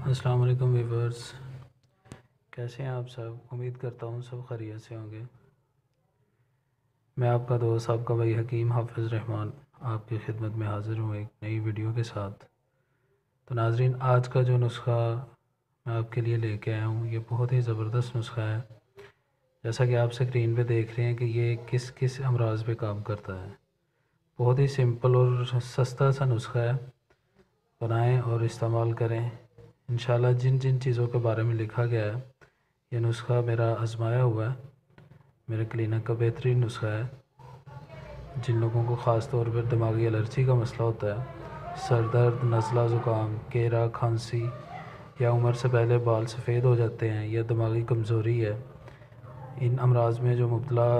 السلام علیکم ویورز، کیسے ہیں آپ سب؟ امید کرتا ہوں سب خیریت سے ہوں گے۔ میں آپ کا دوست، آپ کا بھائی حکیم حافظ رحمان آپ کی خدمت میں حاضر ہوں ایک نئی ویڈیو کے ساتھ۔ تو ناظرین، آج کا جو نسخہ میں آپ کے لیے لے کے آیا ہوں یہ بہت ہی زبردست نسخہ ہے۔ جیسا کہ آپ اسکرین پہ دیکھ رہے ہیں کہ یہ کس کس امراض پہ کام کرتا ہے۔ بہت ہی سمپل اور سستا سا نسخہ ہے، بنائیں اور استعمال کریں۔ انشاءاللہ جن جن چیزوں کے بارے میں لکھا گیا ہے یہ نسخہ میرا آزمایا ہوا ہے، میرے کلینک کا بہترین نسخہ ہے۔ جن لوگوں کو خاص طور پر دماغی الرجی کا مسئلہ ہوتا ہے، سر درد، نزلہ، زکام، کیرا، کھانسی، یا عمر سے پہلے بال سفید ہو جاتے ہیں، یا دماغی کمزوری ہے، ان امراض میں جو مبتلا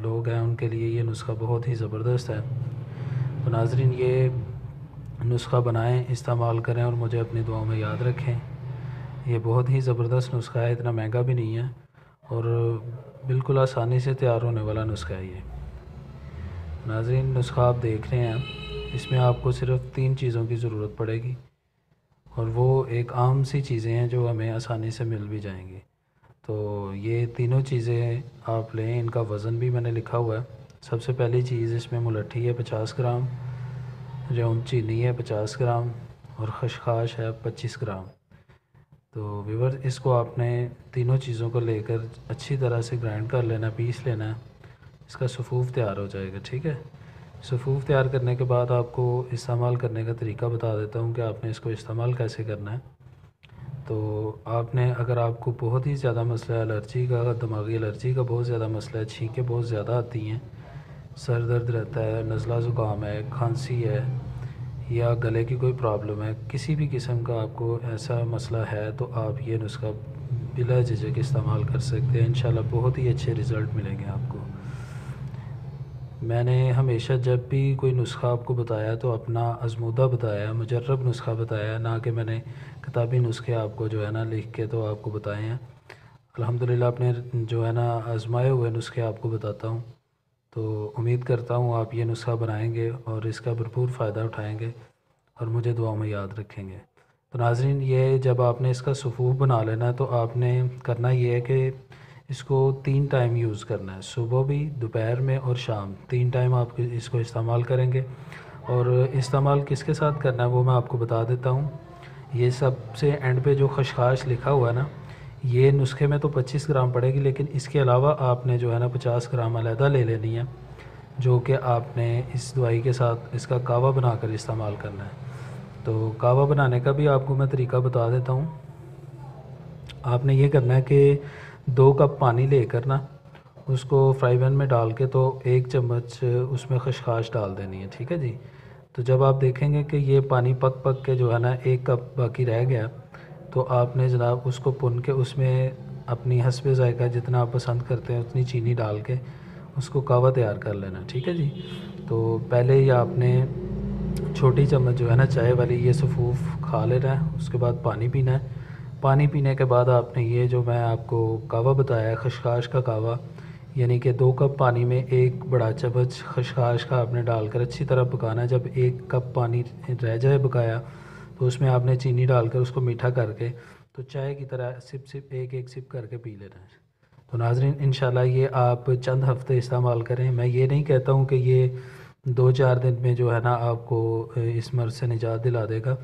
لوگ ہیں ان کے لیے یہ نسخہ بہت ہی زبردست ہے۔ تو ناظرین، یہ نسخہ بنائیں، استعمال کریں اور مجھے اپنی دعاؤں میں یاد رکھیں۔ یہ بہت ہی زبردست نسخہ ہے، اتنا مہنگا بھی نہیں ہے اور بالکل آسانی سے تیار ہونے والا نسخہ ہے یہ۔ ناظرین، نسخہ آپ دیکھ رہے ہیں، اس میں آپ کو صرف 3 چیزوں کی ضرورت پڑے گی اور وہ ایک عام سی چیزیں ہیں جو ہمیں آسانی سے مل بھی جائیں گی۔ تو یہ تینوں چیزیں آپ لیں، ان کا وزن بھی میں نے لکھا ہوا ہے۔ سب سے پہلی چیز اس میں ملٹھی ہے 50 گرام، ریون چینی ہے 50 گرام اور خشخاش ہے 25 گرام۔ تو ویور، اس کو آپ نے تینوں چیزوں کو لے کر اچھی طرح سے گرائنڈ کر لینا، پیس لینا ہے۔ اس کا صفوف تیار ہو جائے گا، ٹھیک ہے۔ صفوف تیار کرنے کے بعد آپ کو استعمال کرنے کا طریقہ بتا دیتا ہوں کہ آپ نے اس کو استعمال کیسے کرنا ہے۔ تو آپ نے، اگر آپ کو بہت ہی زیادہ مسئلہ ہے الرجی کا، دماغی الرجی کا بہت زیادہ مسئلہ ہے، چھینکیں بہت زیادہ آتی ہیں، سر درد رہتا ہے، نزلہ زکام ہے، کھانسی ہے، یا گلے کی کوئی پرابلم ہے، کسی بھی قسم کا آپ کو ایسا مسئلہ ہے تو آپ یہ نسخہ بلا جھجک استعمال کر سکتے ہیں۔ انشاءاللہ بہت ہی اچھے رزلٹ ملیں گے آپ کو۔ میں نے ہمیشہ جب بھی کوئی نسخہ آپ کو بتایا تو اپنا آزمودہ بتایا، مجرب نسخہ بتایا، نہ کہ میں نے کتابی نسخے آپ کو جو ہے نا لکھ کے تو آپ کو بتائے ہیں۔ الحمدللہ اپنے جو ہے نا آزمائے ہوئے نسخے آپ کو بتاتا ہوں۔ تو امید کرتا ہوں آپ یہ نسخہ بنائیں گے اور اس کا بھرپور فائدہ اٹھائیں گے اور مجھے دعاؤں میں یاد رکھیں گے۔ تو ناظرین، یہ جب آپ نے اس کا صفوف بنا لینا ہے تو آپ نے کرنا یہ ہے کہ اس کو 3 ٹائم یوز کرنا ہے، صبح بھی، دوپہر میں اور شام، 3 ٹائم آپ اس کو استعمال کریں گے۔ اور استعمال کس کے ساتھ کرنا ہے وہ میں آپ کو بتا دیتا ہوں۔ یہ سب سے اینڈ پہ جو خشخاش لکھا ہوا ہے نا، یہ نسخے میں تو 25 گرام پڑے گی، لیکن اس کے علاوہ آپ نے جو ہے نا 50 گرام علیحدہ لے لینی ہے، جو کہ آپ نے اس دوائی کے ساتھ اس کا کعوہ بنا کر استعمال کرنا ہے۔ تو کعوہ بنانے کا بھی آپ کو میں طریقہ بتا دیتا ہوں۔ آپ نے یہ کرنا ہے کہ 2 کپ پانی لے کر نا اس کو فرائی پین میں ڈال کے تو 1 چمچ اس میں خشخاش ڈال دینی ہے، ٹھیک ہے جی۔ تو جب آپ دیکھیں گے کہ یہ پانی پک پک کے جو ہے نا 1 کپ باقی رہ گیا، تو آپ نے جناب اس کو پن کے اس میں اپنی حسب ذائقہ جتنا آپ پسند کرتے ہیں اتنی چینی ڈال کے اس کو کعوہ تیار کر لینا، ٹھیک ہے جی۔ تو پہلے ہی آپ نے چھوٹی چمچ جو ہے نا چائے والی یہ صفوف کھا لینا ہے، اس کے بعد پانی پینا ہے۔ پانی پینے کے بعد آپ نے یہ جو میں آپ کو کعوہ بتایا ہے، خشخاش کا کعوہ، یعنی کہ 2 کپ پانی میں 1 بڑا چمچ خشخاش کا آپ نے ڈال کر اچھی طرح پکانا ہے۔ جب 1 کپ پانی رہ جائے بقایا تو اس میں آپ نے چینی ڈال کر اس کو میٹھا کر کے تو چائے کی طرح سپ سپ ایک ایک سپ کر کے پی لینا ہے۔ تو ناظرین، انشاءاللہ یہ آپ چند ہفتے استعمال کریں۔ میں یہ نہیں کہتا ہوں کہ یہ 2-4 دن میں جو ہے نا آپ کو اس مرض سے نجات دلا دے گا،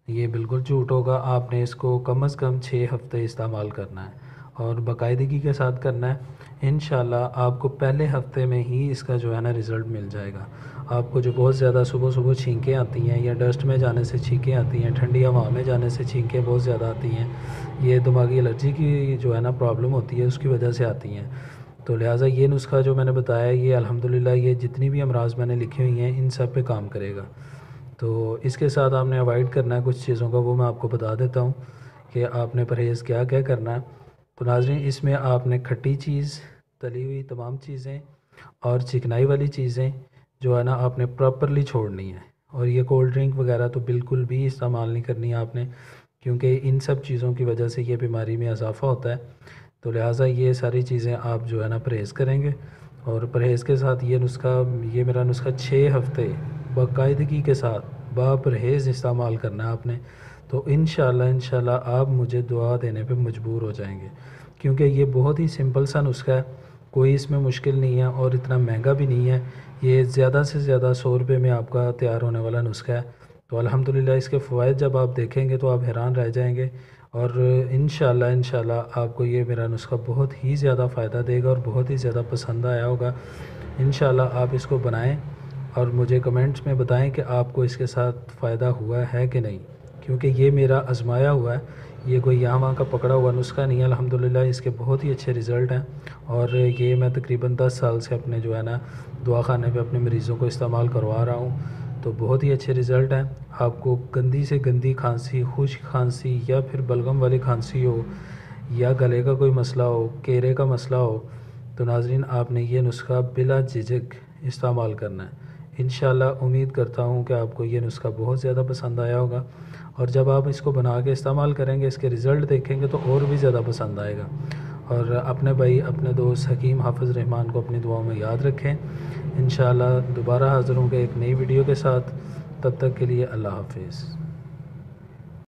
یہ بالکل جھوٹ ہوگا۔ آپ نے اس کو کم از کم 6 ہفتے استعمال کرنا ہے اور باقاعدگی کے ساتھ کرنا ہے۔ انشاءاللہ آپ کو پہلے ہفتے میں ہی اس کا جو ہے نا رزلٹ مل جائے گا۔ آپ کو جو بہت زیادہ صبح صبح چھینکیں آتی ہیں یا ڈسٹ میں جانے سے چھینکیں آتی ہیں، ٹھنڈی ہوا میں جانے سے چھینکیں بہت زیادہ آتی ہیں، یہ دماغی الرجی کی جو ہے نا پرابلم ہوتی ہے اس کی وجہ سے آتی ہیں۔ تو لہٰذا یہ نسخہ جو میں نے بتایا ہے یہ الحمدللہ یہ جتنی بھی امراض میں نے لکھی ہوئی ہیں ان سب پہ کام کرے گا۔ تو اس کے ساتھ آپ نے اوائڈ کرنا ہے کچھ چیزوں کا، وہ میں آپ کو بتا دیتا ہوں کہ آپ نے پرہیز کیا کیا کرنا ہے۔ تو ناظرین، اس میں آپ نے کھٹی چیز، تلی ہوئی تمام چیزیں اور چکنائی والی چیزیں جو ہے نا آپ نے پراپرلی چھوڑنی ہے، اور یہ کولڈ ڈرنک وغیرہ تو بالکل بھی استعمال نہیں کرنی ہے آپ نے، کیونکہ ان سب چیزوں کی وجہ سے یہ بیماری میں اضافہ ہوتا ہے۔ تو لہٰذا یہ ساری چیزیں آپ جو ہے نا پرہیز کریں گے، اور پرہیز کے ساتھ یہ نسخہ، یہ میرا نسخہ 6 ہفتے باقاعدگی کے ساتھ با پرہیز استعمال کرنا ہے آپ نے، تو انشاءاللہ آپ مجھے دعا دینے پہ مجبور ہو جائیں گے، کیونکہ یہ بہت ہی سمپل سا نسخہ ہے، کوئی اس میں مشکل نہیں ہے اور اتنا مہنگا بھی نہیں ہے۔ یہ زیادہ سے زیادہ 100 روپے میں آپ کا تیار ہونے والا نسخہ ہے۔ تو الحمدللہ اس کے فوائد جب آپ دیکھیں گے تو آپ حیران رہ جائیں گے، اور انشاءاللہ آپ کو یہ میرا نسخہ بہت ہی زیادہ فائدہ دے گا اور بہت ہی زیادہ پسند آیا ہوگا۔ انشاءاللہ آپ اس کو بنائیں اور مجھے کمنٹس میں بتائیں کہ آپ کو اس کے ساتھ فائدہ ہوا ہے کہ نہیں، کیونکہ یہ میرا آزمایا ہوا ہے، یہ کوئی یہاں وہاں کا پکڑا ہوا نسخہ نہیں ہے۔ الحمدللہ اس کے بہت ہی اچھے رزلٹ ہیں، اور یہ میں تقریباً 10 سال سے اپنے جو ہے نا دعا خانے پہ اپنے مریضوں کو استعمال کروا رہا ہوں، تو بہت ہی اچھے رزلٹ ہیں۔ آپ کو گندی سے گندی کھانسی، خشک کھانسی یا پھر بلغم والی کھانسی ہو، یا گلے کا کوئی مسئلہ ہو، کیرے کا مسئلہ ہو، تو ناظرین آپ نے یہ نسخہ بلا جھجک استعمال کرنا ہے۔ انشاءاللہ امید کرتا ہوں کہ آپ کو یہ نسخہ بہت زیادہ پسند آیا ہوگا، اور جب آپ اس کو بنا کے استعمال کریں گے، اس کے رزلٹ دیکھیں گے تو اور بھی زیادہ پسند آئے گا۔ اور اپنے بھائی، اپنے دوست حکیم حافظ رحمان کو اپنی دعاؤں میں یاد رکھیں۔ انشاءاللہ دوبارہ حاضر ہوں گے ایک نئی ویڈیو کے ساتھ، تب تک کے لیے اللہ حافظ۔